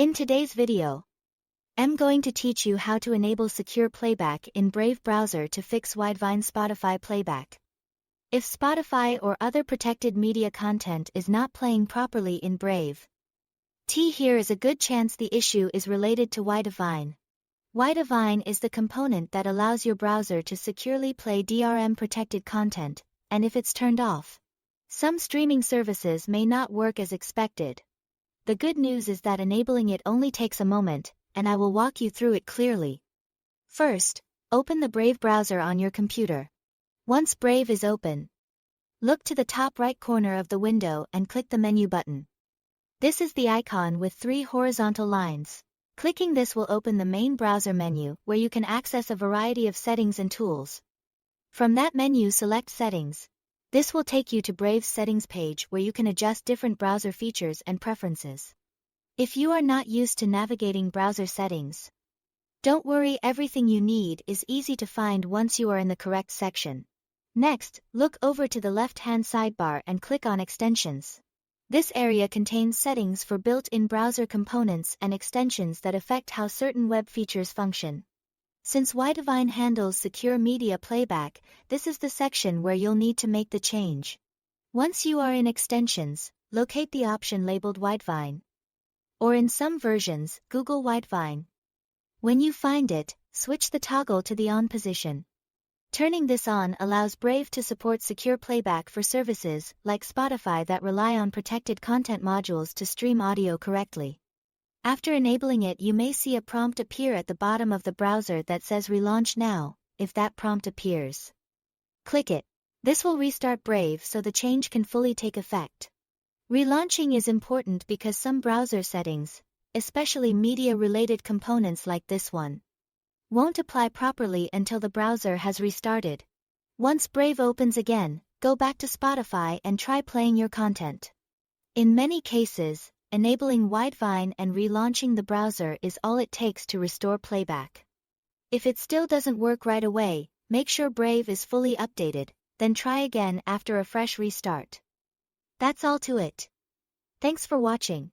In today's video, I'm going to teach you how to enable Secure Playback in Brave browser to fix Widevine Spotify playback. If Spotify or other protected media content is not playing properly in Brave, here is a good chance the issue is related to Widevine. Widevine is the component that allows your browser to securely play DRM protected content, and if it's turned off, some streaming services may not work as expected. The good news is that enabling it only takes a moment, and I will walk you through it clearly. First, open the Brave browser on your computer. Once Brave is open, look to the top right corner of the window and click the menu button. This is the icon with 3 horizontal lines. Clicking this will open the main browser menu where you can access a variety of settings and tools. From that menu, select Settings. This will take you to Brave's settings page where you can adjust different browser features and preferences. If you are not used to navigating browser settings, don't worry, everything you need is easy to find once you are in the correct section. Next, look over to the left-hand sidebar and click on Extensions. This area contains settings for built-in browser components and extensions that affect how certain web features function. Since Widevine handles secure media playback, this is the section where you'll need to make the change. Once you are in Extensions, locate the option labeled Widevine, or in some versions, Google Widevine. When you find it, switch the toggle to the on position. Turning this on allows Brave to support secure playback for services like Spotify that rely on protected content modules to stream audio correctly. After enabling it, you may see a prompt appear at the bottom of the browser that says Relaunch Now. If that prompt appears, click it. This will restart Brave so the change can fully take effect. Relaunching is important because some browser settings, especially media-related components like this one, won't apply properly until the browser has restarted. Once Brave opens again, go back to Spotify and try playing your content. In many cases, enabling Widevine and relaunching the browser is all it takes to restore playback. If it still doesn't work right away, make sure Brave is fully updated, then try again after a fresh restart. That's all to it. Thanks for watching.